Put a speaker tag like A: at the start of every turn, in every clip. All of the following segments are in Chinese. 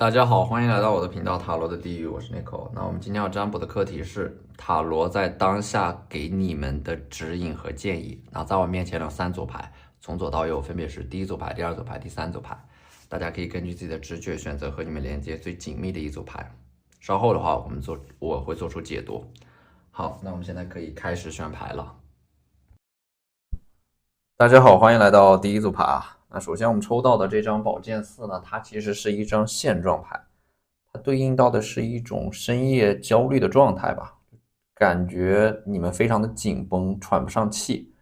A: 大家好，欢迎来到我的频道塔罗的地狱，我是 Nico。那我们今天要占卜的课题是塔罗在当下给你们的指引和建议。那在我面前有3组牌，从左到右分别是第一组牌、第二组牌、第三组牌。大家可以根据自己的直觉选择和你们连接最紧密的一组牌。稍后的话，我会做出解读。好，那我们现在可以开始选牌了。大家好，欢迎来到第一组牌啊。那首先我们抽到的这张宝剑4呢，它其实是一张现状牌，它对应到的是一种深夜焦虑的状态吧，感觉你们非常的紧绷，喘不上气，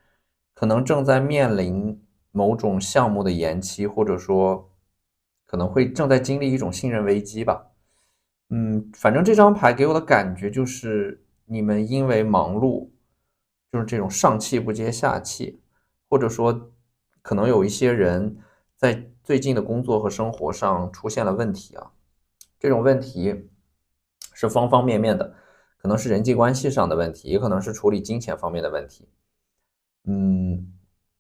A: 可能正在面临某种项目的延期，或者说可能会正在经历一种信任危机吧。反正这张牌给我的感觉就是你们因为忙碌，就是这种上气不接下气，或者说可能有一些人在最近的工作和生活上出现了问题啊，这种问题是方方面面的，可能是人际关系上的问题，也可能是处理金钱方面的问题。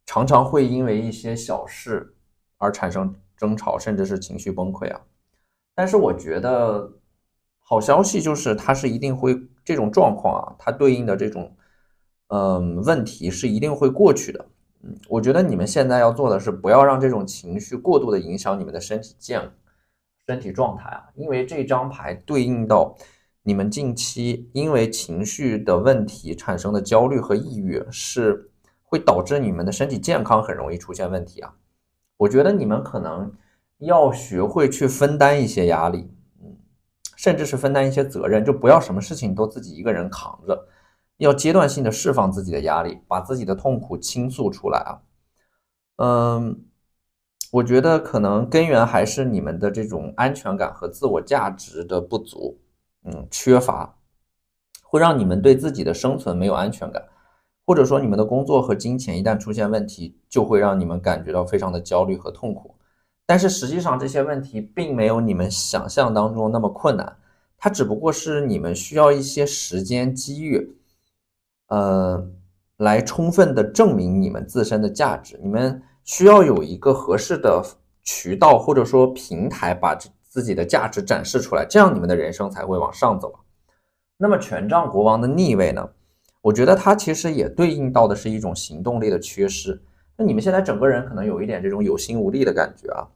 A: 常常会因为一些小事而产生争吵，甚至是情绪崩溃啊。但是我觉得好消息就是它是一定会这种状况啊，它对应的这种问题是一定会过去的。我觉得你们现在要做的是不要让这种情绪过度的影响你们的身体状态啊，因为这张牌对应到你们近期因为情绪的问题产生的焦虑和抑郁，是会导致你们的身体健康很容易出现问题啊。我觉得你们可能要学会去分担一些压力，甚至是分担一些责任，就不要什么事情都自己一个人扛着，要阶段性的释放自己的压力，把自己的痛苦倾诉出来啊。我觉得可能根源还是你们的这种安全感和自我价值的不足，缺乏，会让你们对自己的生存没有安全感，或者说你们的工作和金钱一旦出现问题，就会让你们感觉到非常的焦虑和痛苦。但是实际上这些问题并没有你们想象当中那么困难，它只不过是你们需要一些时间机遇，来充分的证明你们自身的价值。你们需要有一个合适的渠道或者说平台，把自己的价值展示出来，这样你们的人生才会往上走。那么权杖国王的逆位呢，我觉得它其实也对应到的是一种行动力的缺失。那你们现在整个人可能有一点这种有心无力的感觉啊。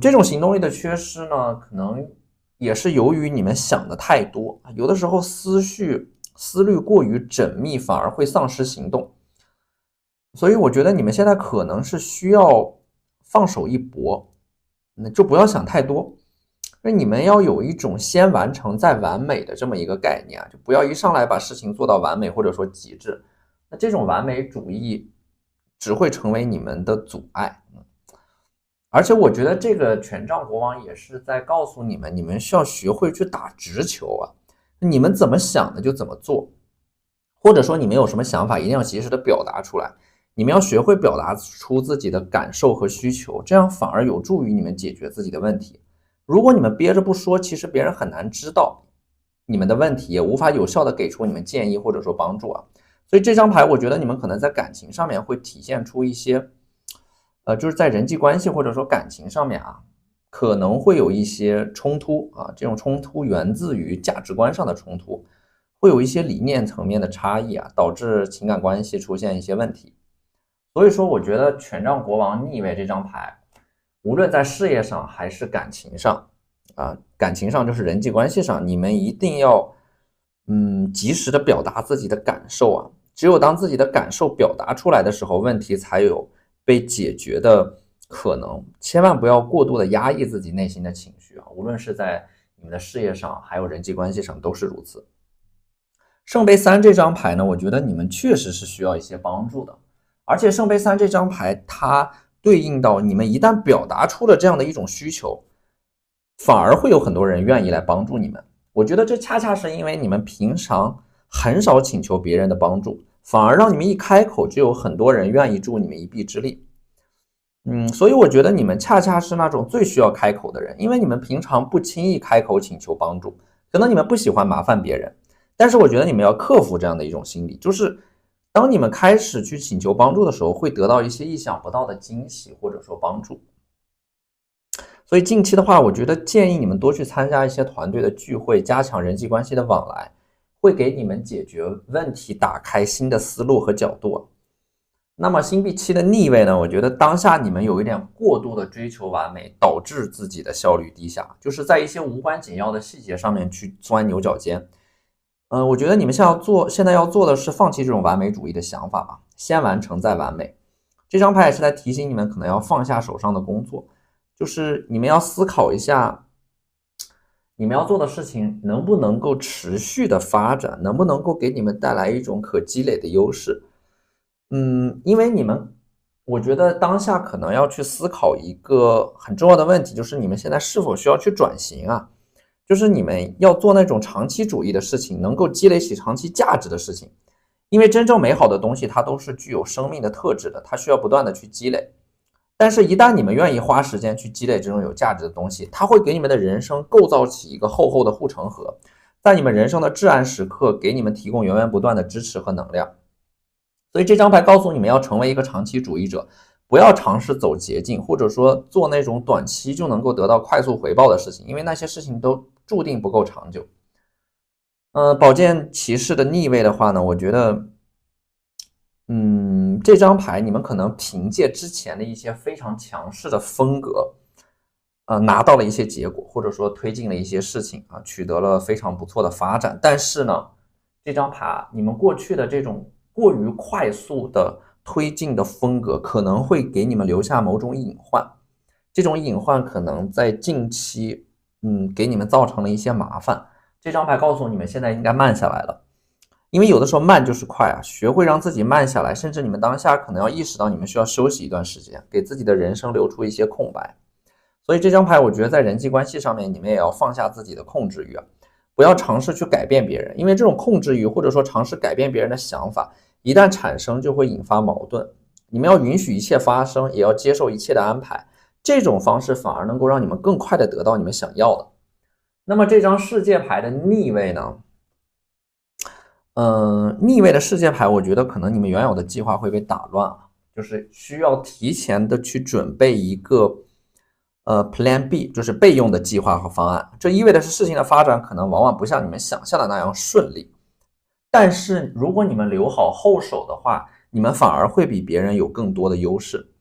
A: 这种行动力的缺失呢，可能也是由于你们想的太多，有的时候思虑过于缜密，反而会丧失行动。所以我觉得你们现在可能是需要放手一搏，就不要想太多。那你们要有一种先完成再完美的这么一个概念啊，就不要一上来把事情做到完美或者说极致。那这种完美主义只会成为你们的阻碍。而且我觉得这个权杖国王也是在告诉你们，你们需要学会去打直球啊，你们怎么想的就怎么做，或者说你们有什么想法一定要及时的表达出来，你们要学会表达出自己的感受和需求，这样反而有助于你们解决自己的问题。如果你们憋着不说，其实别人很难知道你们的问题，也无法有效的给出你们建议或者说帮助啊。所以这张牌我觉得你们可能在感情上面会体现出一些就是在人际关系或者说感情上面啊，可能会有一些冲突啊，这种冲突源自于价值观上的冲突，会有一些理念层面的差异啊，导致情感关系出现一些问题。所以说我觉得权杖国王逆位这张牌，无论在事业上还是感情上啊，感情上就是人际关系上，你们一定要及时的表达自己的感受啊，只有当自己的感受表达出来的时候，问题才有被解决的可能。千万不要过度的压抑自己内心的情绪啊，无论是在你们的事业上还有人际关系上都是如此。圣杯3这张牌呢，我觉得你们确实是需要一些帮助的，而且圣杯3这张牌它对应到你们一旦表达出了这样的一种需求，反而会有很多人愿意来帮助你们。我觉得这恰恰是因为你们平常很少请求别人的帮助，反而让你们一开口就有很多人愿意助你们一臂之力。所以我觉得你们恰恰是那种最需要开口的人，因为你们平常不轻易开口请求帮助，可能你们不喜欢麻烦别人，但是我觉得你们要克服这样的一种心理，就是当你们开始去请求帮助的时候，会得到一些意想不到的惊喜或者说帮助。所以近期的话，我觉得建议你们多去参加一些团队的聚会，加强人际关系的往来，会给你们解决问题打开新的思路和角度。那么星币7的逆位呢，我觉得当下你们有一点过度的追求完美，导致自己的效率低下，就是在一些无关紧要的细节上面去钻牛角尖。我觉得你们现在要做的是放弃这种完美主义的想法吧，先完成再完美。这张牌也是在提醒你们可能要放下手上的工作，就是你们要思考一下，你们要做的事情能不能够持续的发展，能不能够给你们带来一种可积累的优势。因为我觉得当下可能要去思考一个很重要的问题，就是你们现在是否需要去转型啊？就是你们要做那种长期主义的事情，能够积累起长期价值的事情。因为真正美好的东西，它都是具有生命的特质的，它需要不断的去积累。但是，一旦你们愿意花时间去积累这种有价值的东西，它会给你们的人生构造起一个厚厚的护城河，在你们人生的至暗时刻，给你们提供源源不断的支持和能量。所以这张牌告诉你们要成为一个长期主义者，不要尝试走捷径，或者说做那种短期就能够得到快速回报的事情，因为那些事情都注定不够长久。宝剑骑士的逆位的话呢，我觉得这张牌你们可能凭借之前的一些非常强势的风格拿到了一些结果，或者说推进了一些事情取得了非常不错的发展。但是呢，这张牌你们过去的这种过于快速的推进的风格可能会给你们留下某种隐患，这种隐患可能在近期给你们造成了一些麻烦。这张牌告诉你们现在应该慢下来了，因为有的时候慢就是快学会让自己慢下来，甚至你们当下可能要意识到你们需要休息一段时间，给自己的人生留出一些空白。所以这张牌我觉得在人际关系上面你们也要放下自己的控制欲不要尝试去改变别人，因为这种控制欲或者说尝试改变别人的想法一旦产生就会引发矛盾。你们要允许一切发生，也要接受一切的安排，这种方式反而能够让你们更快的得到你们想要的。那么这张世界牌的逆位呢，逆位的世界牌我觉得可能你们原有的计划会被打乱就是需要提前的去准备一个Plan B， 就是备用的计划和方案。这意味着是事情的发展可能往往不像你们想象的那样顺利，但是如果你们留好后手的话，你们反而会比别人有更多的优势。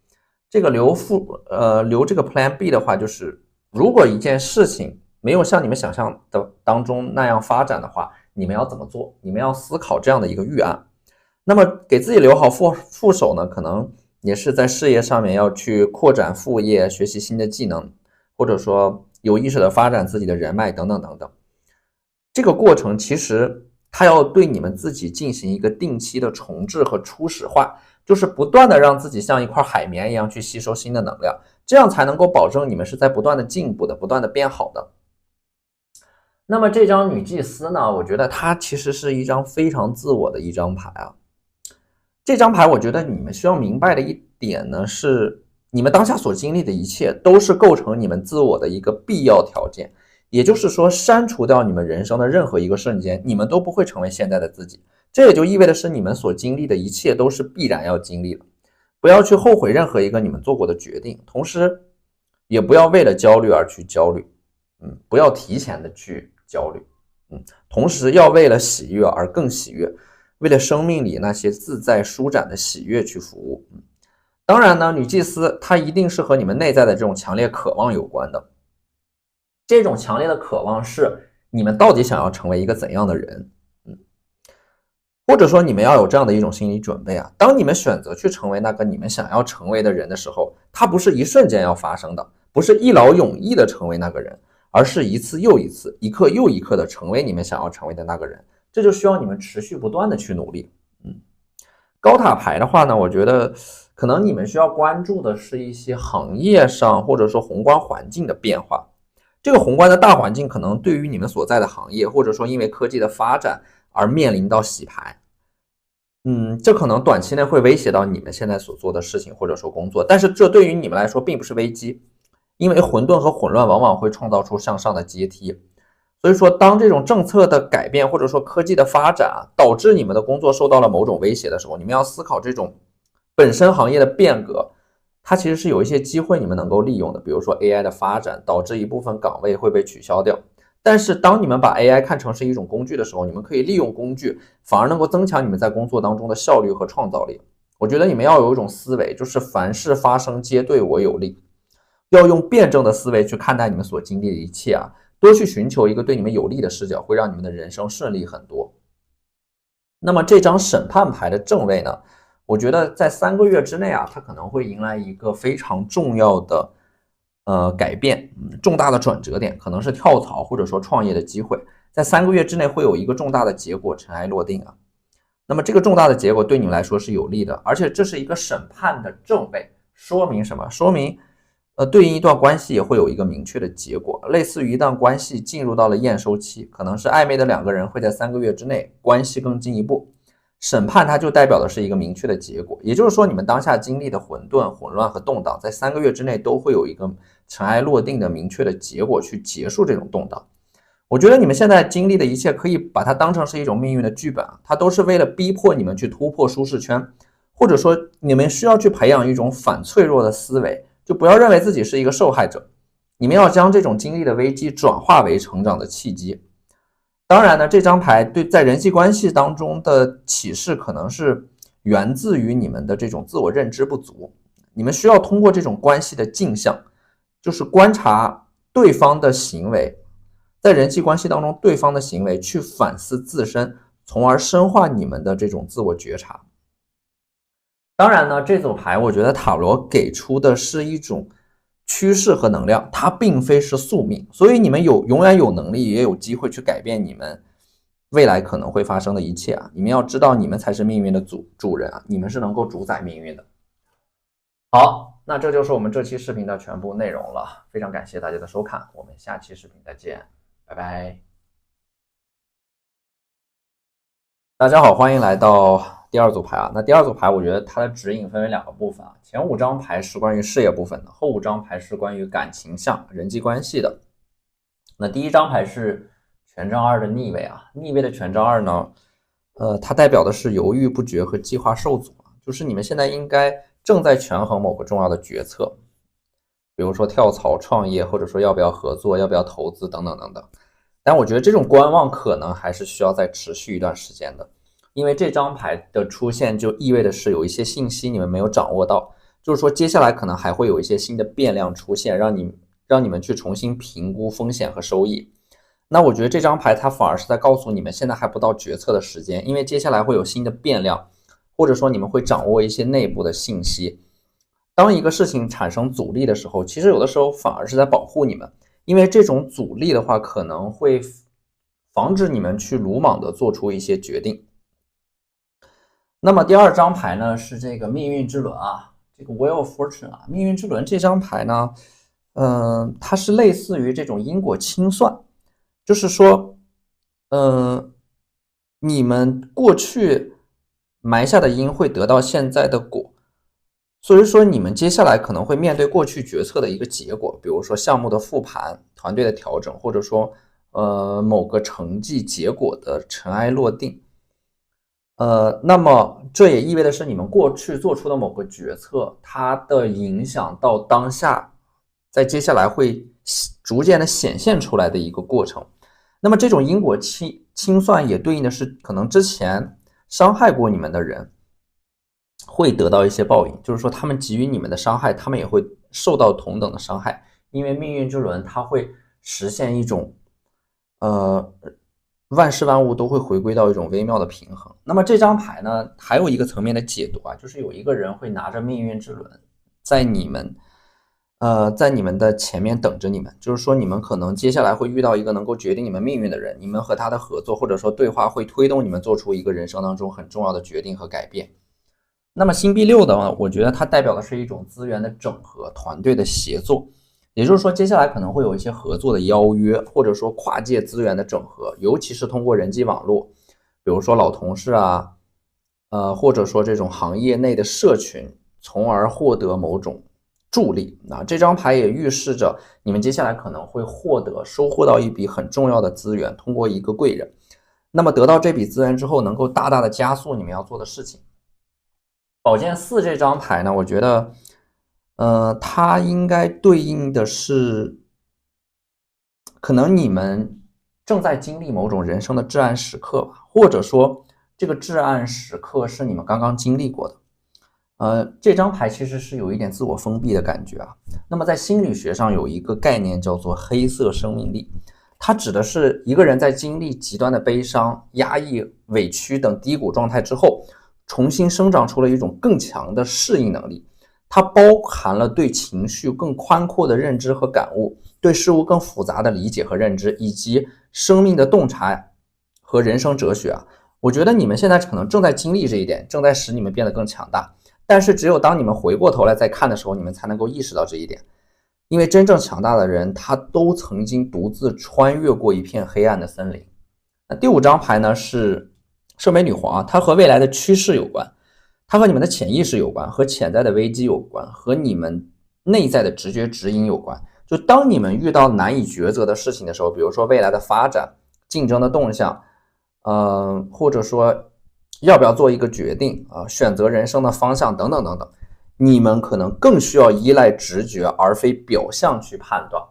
A: 这个留这个 Plan B 的话，就是如果一件事情没有像你们想象的当中那样发展的话，你们要怎么做？你们要思考这样的一个预案。那么给自己留好副手呢，可能也是在事业上面要去扩展副业，学习新的技能，或者说有意识的发展自己的人脉等等等等。这个过程其实它要对你们自己进行一个定期的重置和初始化，就是不断的让自己像一块海绵一样去吸收新的能量，这样才能够保证你们是在不断的进步的，不断的变好的。那么这张女祭司呢，我觉得它其实是一张非常自我的一张牌这张牌我觉得你们需要明白的一点呢，是你们当下所经历的一切都是构成你们自我的一个必要条件，也就是说删除掉你们人生的任何一个瞬间，你们都不会成为现在的自己。这也就意味着是你们所经历的一切都是必然要经历的，不要去后悔任何一个你们做过的决定，同时也不要为了焦虑而去焦虑，不要提前的去焦虑，同时要为了喜悦而更喜悦，为了生命里那些自在舒展的喜悦去服务。当然呢，女祭司她一定是和你们内在的这种强烈渴望有关的，这种强烈的渴望是你们到底想要成为一个怎样的人，或者说你们要有这样的一种心理准备当你们选择去成为那个你们想要成为的人的时候，它不是一瞬间要发生的，不是一劳永逸的成为那个人，而是一次又一次，一刻又一刻的成为你们想要成为的那个人，这就需要你们持续不断的去努力。高塔牌的话呢，我觉得可能你们需要关注的是一些行业上或者说宏观环境的变化，这个宏观的大环境可能对于你们所在的行业，或者说因为科技的发展而面临到洗牌，这可能短期内会威胁到你们现在所做的事情或者说工作，但是这对于你们来说并不是危机，因为混沌和混乱往往会创造出向上的阶梯。所以说当这种政策的改变或者说科技的发展导致你们的工作受到了某种威胁的时候，你们要思考这种本身行业的变革它其实是有一些机会你们能够利用的，比如说 AI 的发展导致一部分岗位会被取消掉。但是当你们把 AI 看成是一种工具的时候，你们可以利用工具，反而能够增强你们在工作当中的效率和创造力。我觉得你们要有一种思维，就是凡事发生皆对我有利，要用辩证的思维去看待你们所经历的一切啊，多去寻求一个对你们有利的视角，会让你们的人生顺利很多。那么这张审判牌的正位呢，我觉得在3个月之内啊，它可能会迎来一个非常重要的改变，重大的转折点，可能是跳槽或者说创业的机会，在3个月之内会有一个重大的结果尘埃落定啊。那么这个重大的结果对你们来说是有利的，而且这是一个审判的正位，说明什么？说明对应一段关系也会有一个明确的结果，类似于一段关系进入到了验收期，可能是暧昧的2个人会在3个月之内关系更进一步。审判它就代表的是一个明确的结果，也就是说你们当下经历的混沌、混乱和动荡，在3个月之内都会有一个尘埃落定的明确的结果去结束这种动荡。我觉得你们现在经历的一切可以把它当成是一种命运的剧本，它都是为了逼迫你们去突破舒适圈，或者说你们需要去培养一种反脆弱的思维，就不要认为自己是一个受害者，你们要将这种经历的危机转化为成长的契机。当然呢，这张牌在人际关系当中的启示可能是源自于你们的这种自我认知不足，你们需要通过这种关系的镜像，就是观察对方的行为，在人际关系当中对方的行为去反思自身，从而深化你们的这种自我觉察。当然呢，这组牌我觉得塔罗给出的是一种趋势和能量，它并非是宿命，所以你们永远有能力也有机会去改变你们未来可能会发生的一切啊！你们要知道，你们才是命运的主人啊，你们是能够主宰命运的。好，那这就是我们这期视频的全部内容了，非常感谢大家的收看，我们下期视频再见，拜拜。大家好，欢迎来到第2组牌啊。那第2组牌我觉得它的指引分为2个部分啊，前5张牌是关于事业部分的，后5张牌是关于感情向人际关系的。那第1张牌是权杖2的逆位啊，逆位的权杖2呢，它代表的是犹豫不决和计划受阻，就是你们现在应该正在权衡某个重要的决策，比如说跳槽创业，或者说要不要合作，要不要投资等等等等。但我觉得这种观望可能还是需要再持续一段时间的，因为这张牌的出现就意味着是有一些信息你们没有掌握到，就是说接下来可能还会有一些新的变量出现，让你们去重新评估风险和收益。那我觉得这张牌它反而是在告诉你们现在还不到决策的时间，因为接下来会有新的变量，或者说你们会掌握一些内部的信息。当一个事情产生阻力的时候，其实有的时候反而是在保护你们，因为这种阻力的话可能会防止你们去鲁莽的做出一些决定。那么第2张牌呢是这个命运之轮啊，这个 Wheel of Fortune 啊，命运之轮这张牌呢，它是类似于这种因果清算，就是说，你们过去埋下的因会得到现在的果，所以说你们接下来可能会面对过去决策的一个结果，比如说项目的复盘、团队的调整，或者说某个成绩结果的尘埃落定。那么这也意味的是你们过去做出的某个决策，它的影响到当下，在接下来会逐渐的显现出来的一个过程。那么这种因果清算也对应的是可能之前伤害过你们的人会得到一些报应，就是说他们给予你们的伤害，他们也会受到同等的伤害，因为命运之轮它会实现一种万事万物都会回归到一种微妙的平衡。那么这张牌呢，还有一个层面的解读啊，就是有一个人会拿着命运之轮在你们的前面等着你们，就是说你们可能接下来会遇到一个能够决定你们命运的人，你们和他的合作或者说对话会推动你们做出一个人生当中很重要的决定和改变。那么星币6的话，我觉得它代表的是一种资源的整合，团队的协作，也就是说接下来可能会有一些合作的邀约，或者说跨界资源的整合，尤其是通过人际网络，比如说老同事啊，或者说这种行业内的社群，从而获得某种助力。那这张牌也预示着你们接下来可能会收获到一笔很重要的资源，通过一个贵人。那么得到这笔资源之后，能够大大的加速你们要做的事情。宝剑4这张牌呢，我觉得它应该对应的是，可能你们正在经历某种人生的至暗时刻吧，或者说这个至暗时刻是你们刚刚经历过的。这张牌其实是有一点自我封闭的感觉啊。那么在心理学上有一个概念叫做黑色生命力，它指的是一个人在经历极端的悲伤、压抑、委屈等低谷状态之后，重新生长出了一种更强的适应能力。它包含了对情绪更宽阔的认知和感悟，对事物更复杂的理解和认知，以及生命的洞察和人生哲学啊。我觉得你们现在可能正在经历这一点，正在使你们变得更强大。但是只有当你们回过头来再看的时候，你们才能够意识到这一点。因为真正强大的人，他都曾经独自穿越过一片黑暗的森林。那第5张牌呢是圣杯女皇，它和未来的趋势有关，它和你们的潜意识有关，和潜在的危机有关，和你们内在的直觉指引有关。就当你们遇到难以抉择的事情的时候，比如说未来的发展、竞争的动向，或者说要不要做一个决定啊，选择人生的方向等等等等，你们可能更需要依赖直觉而非表象去判断，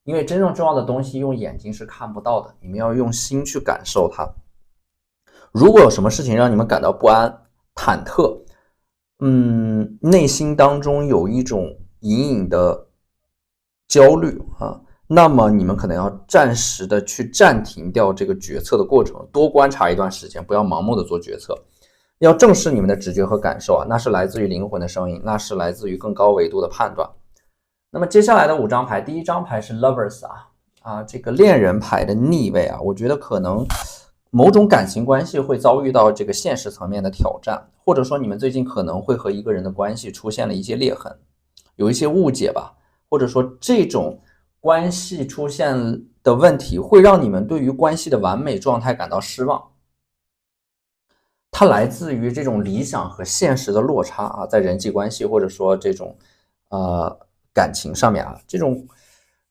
A: 因为真正重要的东西用眼睛是看不到的，你们要用心去感受它。如果有什么事情让你们感到不安、忐忑，内心当中有一种隐隐的焦虑啊，那么你们可能要暂时的去暂停掉这个决策的过程，多观察一段时间，不要盲目的做决策，要正视你们的直觉和感受啊，那是来自于灵魂的声音，那是来自于更高维度的判断。那么接下来的5张牌，第1张牌是 Lovers 这个恋人牌的逆位啊，我觉得可能某种感情关系会遭遇到这个现实层面的挑战，或者说你们最近可能会和一个人的关系出现了一些裂痕，有一些误解吧，或者说这种关系出现的问题会让你们对于关系的完美状态感到失望。它来自于这种理想和现实的落差啊，在人际关系或者说这种感情上面啊，这种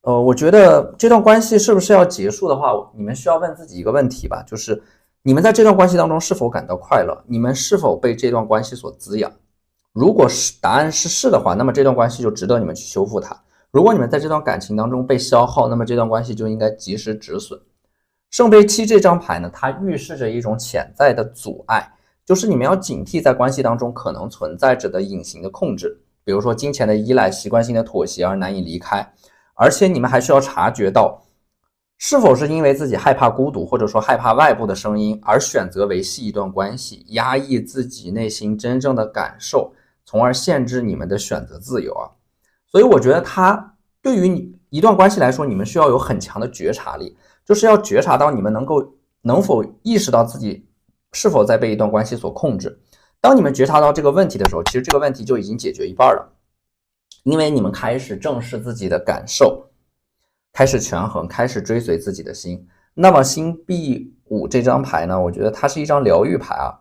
A: 我觉得这段关系是不是要结束的话，你们需要问自己一个问题吧，就是你们在这段关系当中是否感到快乐？你们是否被这段关系所滋养？如果答案是是的话，那么这段关系就值得你们去修复它。如果你们在这段感情当中被消耗，那么这段关系就应该及时止损。圣杯7这张牌呢，它预示着一种潜在的阻碍，就是你们要警惕在关系当中可能存在着的隐形的控制，比如说金钱的依赖、习惯性的妥协而难以离开，而且你们还需要察觉到是否是因为自己害怕孤独，或者说害怕外部的声音而选择维系一段关系，压抑自己内心真正的感受，从而限制你们的选择自由啊。所以我觉得它对于你一段关系来说，你们需要有很强的觉察力，就是要觉察到你们能否意识到自己是否在被一段关系所控制。当你们觉察到这个问题的时候，其实这个问题就已经解决一半了，因为你们开始正视自己的感受，开始权衡，开始追随自己的心。那么星币5这张牌呢，我觉得它是一张疗愈牌啊，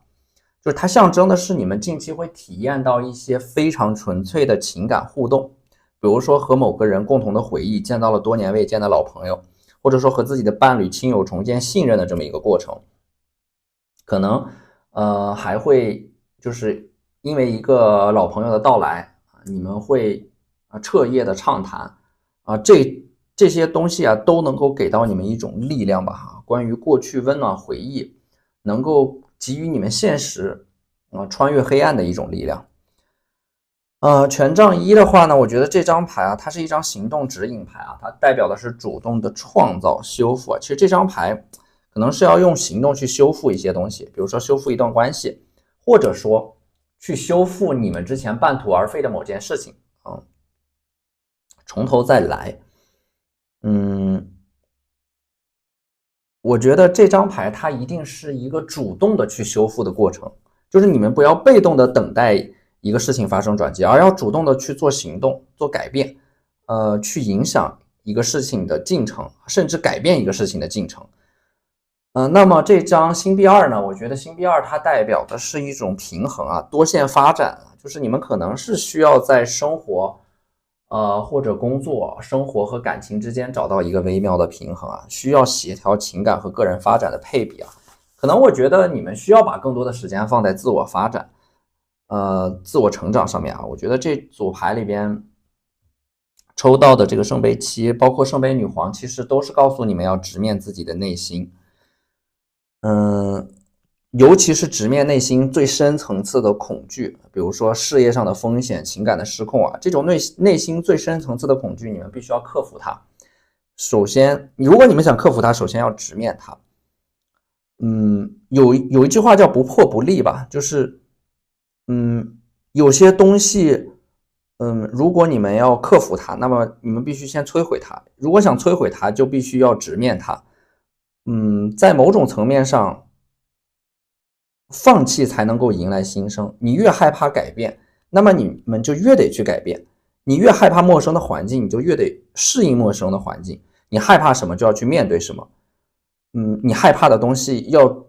A: 就是它象征的是你们近期会体验到一些非常纯粹的情感互动，比如说和某个人共同的回忆，见到了多年未见的老朋友，或者说和自己的伴侣亲友重建信任的这么一个过程。可能还会就是因为一个老朋友的到来，你们会彻夜的畅谈啊，这些东西啊都能够给到你们一种力量吧，关于过去温暖回忆，能够给予你们现实穿越黑暗的一种力量。权杖1的话呢，我觉得这张牌啊，它是一张行动指引牌啊，它代表的是主动的创造修复。其实这张牌可能是要用行动去修复一些东西，比如说修复一段关系，或者说去修复你们之前半途而废的某件事情从头再来。我觉得这张牌它一定是一个主动的去修复的过程，就是你们不要被动的等待一个事情发生转机，而要主动的去做行动、做改变，去影响一个事情的进程，甚至改变一个事情的进程。那么这张星币2呢，我觉得星币2它代表的是一种平衡啊，多线发展，就是你们可能是需要在生活或者工作、生活和感情之间找到一个微妙的平衡啊，需要协调情感和个人发展的配比啊。可能我觉得你们需要把更多的时间放在自我发展、自我成长上面啊。我觉得这组牌里边抽到的这个圣杯七，包括圣杯女皇，其实都是告诉你们要直面自己的内心。尤其是直面内心最深层次的恐惧，比如说事业上的风险、情感的失控啊，这种内心最深层次的恐惧，你们必须要克服它。首先，如果你们想克服它，首先要直面它。有一句话叫不破不立吧，就是有些东西如果你们要克服它，那么你们必须先摧毁它。如果想摧毁它，就必须要直面它。在某种层面上，放弃才能够迎来新生。你越害怕改变，那么你们就越得去改变。你越害怕陌生的环境，你就越得适应陌生的环境。你害怕什么，就要去面对什么。你害怕的东西要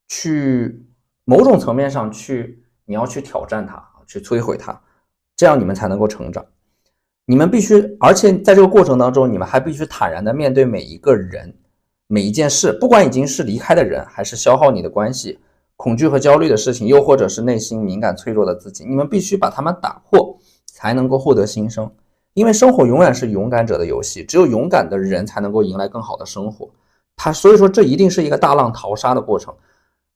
A: 去某种层面上你要去挑战它，去摧毁它，这样你们才能够成长。你们必须，而且在这个过程当中，你们还必须坦然的面对每一个人、每一件事，不管已经是离开的人，还是消耗你的关系、恐惧和焦虑的事情，又或者是内心敏感脆弱的自己，你们必须把它们打破，才能够获得新生。因为生活永远是勇敢者的游戏，只有勇敢的人才能够迎来更好的生活。所以说这一定是一个大浪淘沙的过程，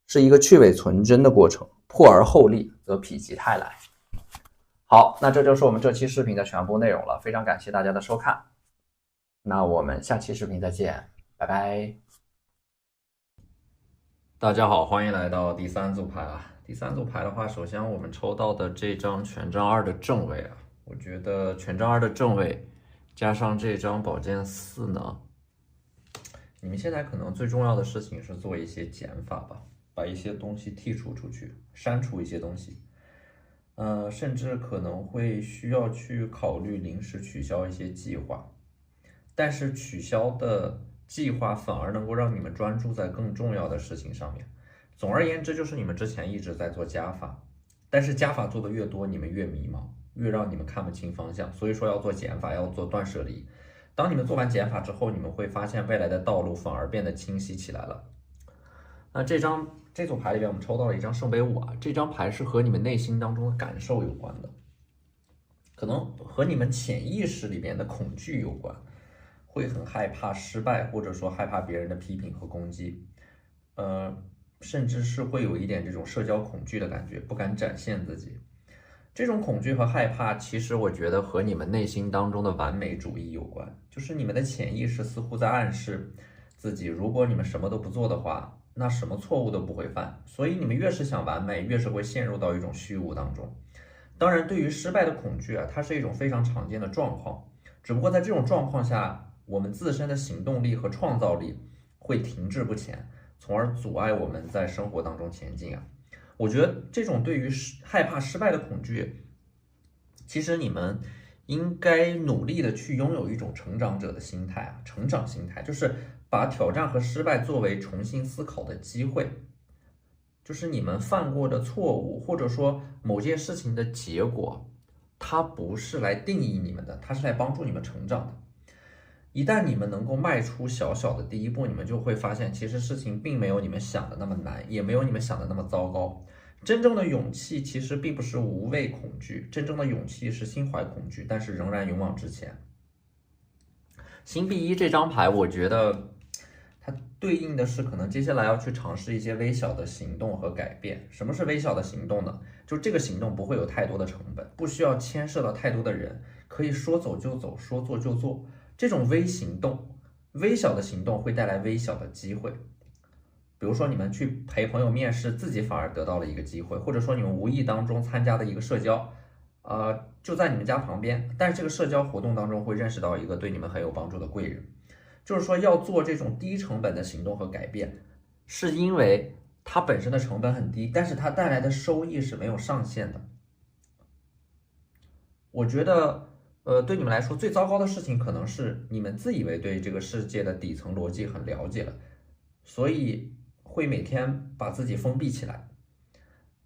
A: 是一个去伪存真的过程。破而后立，则否极泰来。好，那这就是我们这期视频的全部内容了，非常感谢大家的收看，那我们下期视频再见，拜拜。大家好，欢迎来到第三组牌啊。第三组牌的话，首先我们抽到的这张权杖二的正位啊，我觉得权杖二的正位加上这张宝剑四呢，你们现在可能最重要的事情是做一些减法吧，把一些东西剔除出去，删除一些东西，甚至可能会需要去考虑临时取消一些计划，但是取消的计划反而能够让你们专注在更重要的事情上面。总而言之，就是你们之前一直在做加法，但是加法做的越多，你们越迷茫，越让你们看不清方向，所以说要做减法，要做断舍离。当你们做完减法之后，你们会发现未来的道路反而变得清晰起来了。那这组牌里边，我们抽到了一张圣杯五啊，这张牌是和你们内心当中的感受有关的，可能和你们潜意识里面的恐惧有关，会很害怕失败，或者说害怕别人的批评和攻击，甚至是会有一点这种社交恐惧的感觉，不敢展现自己。这种恐惧和害怕，其实我觉得和你们内心当中的完美主义有关，就是你们的潜意识似乎在暗示自己，如果你们什么都不做的话，那什么错误都不会犯，所以你们越是想完美，越是会陷入到一种虚无当中。当然，对于失败的恐惧啊，它是一种非常常见的状况，只不过在这种状况下，我们自身的行动力和创造力会停滞不前，从而阻碍我们在生活当中前进啊。我觉得这种对于害怕失败的恐惧，其实你们应该努力的去拥有一种成长者的心态啊，成长心态，就是把挑战和失败作为重新思考的机会，就是你们犯过的错误，或者说某件事情的结果，它不是来定义你们的，它是来帮助你们成长的。一旦你们能够迈出小小的第一步，你们就会发现，其实事情并没有你们想的那么难，也没有你们想的那么糟糕。真正的勇气其实并不是无畏恐惧，真正的勇气是心怀恐惧，但是仍然勇往直前。星币一这张牌，我觉得它对应的是可能接下来要去尝试一些微小的行动和改变。什么是微小的行动呢？就这个行动不会有太多的成本，不需要牵涉到太多的人，可以说走就走，说做就做。这种微行动，微小的行动会带来微小的机会。比如说你们去陪朋友面试，自己反而得到了一个机会，或者说你们无意当中参加的一个社交，就在你们家旁边，但是这个社交活动当中会认识到一个对你们很有帮助的贵人。就是说要做这种低成本的行动和改变，是因为它本身的成本很低，但是它带来的收益是没有上限的。我觉得对你们来说最糟糕的事情可能是你们自以为对这个世界的底层逻辑很了解了，所以会每天把自己封闭起来，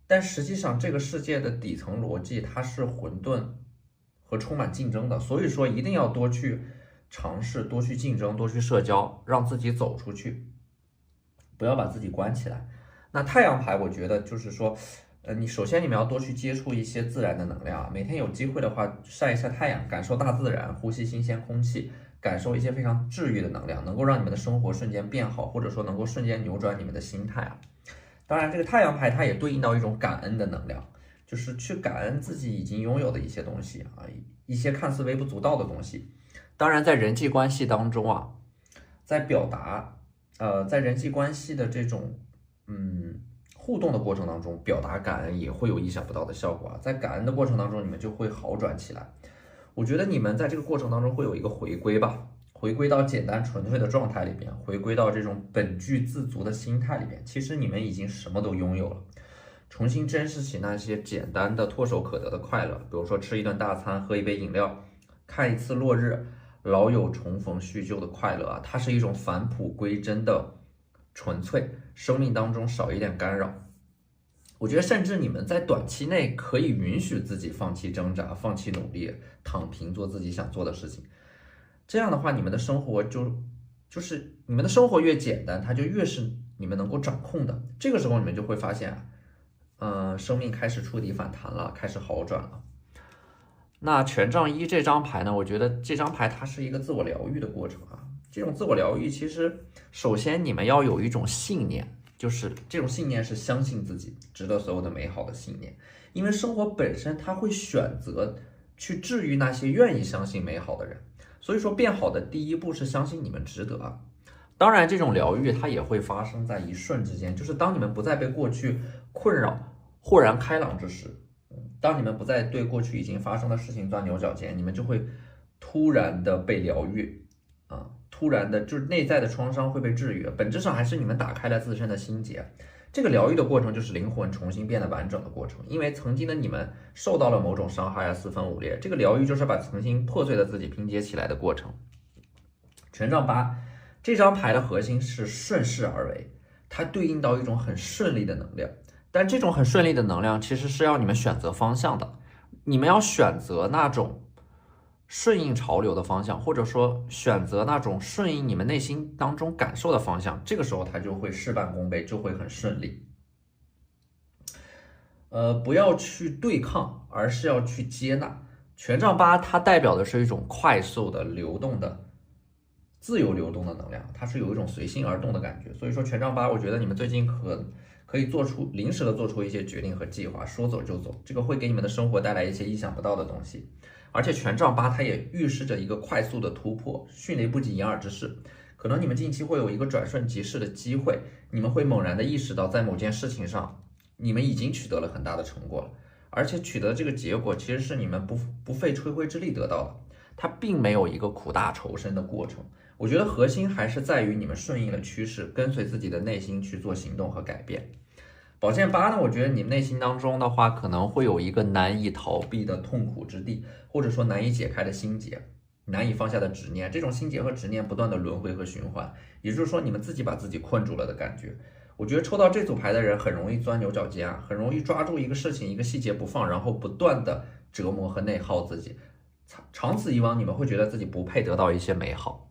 A: 但实际上这个世界的底层逻辑它是混沌和充满竞争的，所以说一定要多去尝试，多去竞争，多去社交，让自己走出去，不要把自己关起来。那太阳牌我觉得就是说
B: 你首先你们要多去接触一些自然的能量啊，每天有机会的话晒一晒太阳，感受大自然，呼吸新鲜空气，感受一些非常治愈的能量，能够让你们的生活瞬间变好，或者说能够瞬间扭转你们的心态啊。当然，这个太阳牌它也对应到一种感恩的能量，就是去感恩自己已经拥有的一些东西啊，一些看似微不足道的东西。当然，在人际关系当中啊，在表达，在人际关系的这种互动的过程当中，表达感恩也会有意想不到的效果啊。在感恩的过程当中，你们就会好转起来。我觉得你们在这个过程当中会有一个回归吧，回归到简单纯粹的状态里边，回归到这种本具自足的心态里边。其实你们已经什么都拥有了，重新珍视起那些简单的唾手可得的快乐，比如说吃一顿大餐，喝一杯饮料，看一次落日，老友重逢叙旧的快乐啊，它是一种返璞归真的纯粹，生命当中少一点干扰。我觉得甚至你们在短期内可以允许自己放弃挣扎，放弃努力，躺平做自己想做的事情。这样的话，你们的生活就是你们的生活越简单，它就越是你们能够掌控的。这个时候你们就会发现生命开始触底反弹了，开始好转了。那权杖一这张牌呢，我觉得这张牌它是一个自我疗愈的过程啊。这种自我疗愈其实首先你们要有一种信念，就是这种信念是相信自己值得所有的美好的信念。因为生活本身它会选择去治愈那些愿意相信美好的人，所以说变好的第一步是相信你们值得啊。当然这种疗愈它也会发生在一瞬之间，就是当你们不再被过去困扰，豁然开朗之时，当你们不再对过去已经发生的事情钻牛角尖，你们就会突然的被疗愈啊，突然的就是内在的创伤会被治愈，本质上还是你们打开了自身的心结。这个疗愈的过程就是灵魂重新变得完整的过程，因为曾经的你们受到了某种伤害四分五裂，这个疗愈就是把曾经破碎的自己拼接起来的过程。权杖八这张牌的核心是顺势而为，它对应到一种很顺利的能量，但这种很顺利的能量其实是要你们选择方向的，你们要选择那种顺应潮流的方向，或者说选择那种顺应你们内心当中感受的方向，这个时候它就会事半功倍，就会很顺利。不要去对抗，而是要去接纳。权杖八它代表的是一种快速的流动的自由流动的能量，它是有一种随心而动的感觉。所以说权杖八，我觉得你们最近可以临时的做出一些决定和计划，说走就走，这个会给你们的生活带来一些意想不到的东西。而且权杖八它也预示着一个快速的突破，迅雷不及掩耳之势。可能你们近期会有一个转瞬即逝的机会，你们会猛然的意识到在某件事情上你们已经取得了很大的成果了，而且取得这个结果其实是你们不费吹灰之力得到的，它并没有一个苦大仇深的过程。我觉得核心还是在于你们顺应了趋势，跟随自己的内心去做行动和改变。宝剑八呢，我觉得你们内心当中的话，可能会有一个难以逃避的痛苦之地，或者说难以解开的心结，难以放下的执念。这种心结和执念不断的轮回和循环，也就是说你们自己把自己困住了的感觉。我觉得抽到这组牌的人很容易钻牛角尖啊，很容易抓住一个事情一个细节不放，然后不断的折磨和内耗自己。长此以往，你们会觉得自己不配得到一些美好。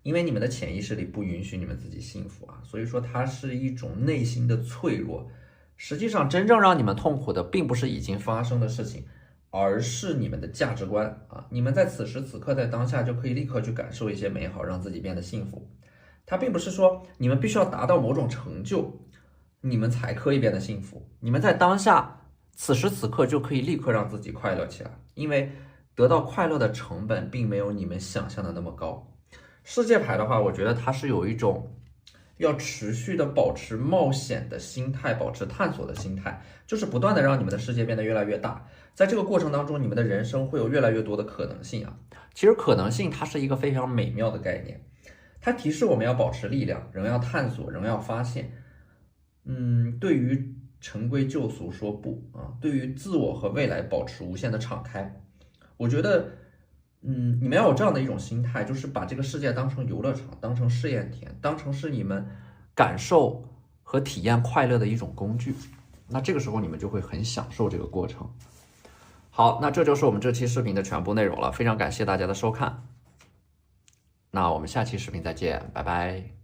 B: 因为你们的潜意识里不允许你们自己幸福啊，所以说它是一种内心的脆弱。实际上真正让你们痛苦的并不是已经发生的事情，而是你们的价值观啊。你们在此时此刻在当下就可以立刻去感受一些美好，让自己变得幸福。它并不是说你们必须要达到某种成就，你们才可以变得幸福。你们在当下此时此刻就可以立刻让自己快乐起来，因为得到快乐的成本并没有你们想象的那么高。世界牌的话，我觉得它是有一种要持续的保持冒险的心态，保持探索的心态，就是不断的让你们的世界变得越来越大。在这个过程当中，你们的人生会有越来越多的可能性啊。其实可能性它是一个非常美妙的概念，它提示我们要保持力量，仍要探索，仍要发现。对于陈规旧俗说不啊，对于自我和未来保持无限的敞开。我觉得你们要有这样的一种心态，就是把这个世界当成游乐场，当成试验田，当成是你们感受和体验快乐的一种工具。那这个时候你们就会很享受这个过程。好，那这就是我们这期视频的全部内容了，非常感谢大家的收看。那我们下期视频再见，拜拜。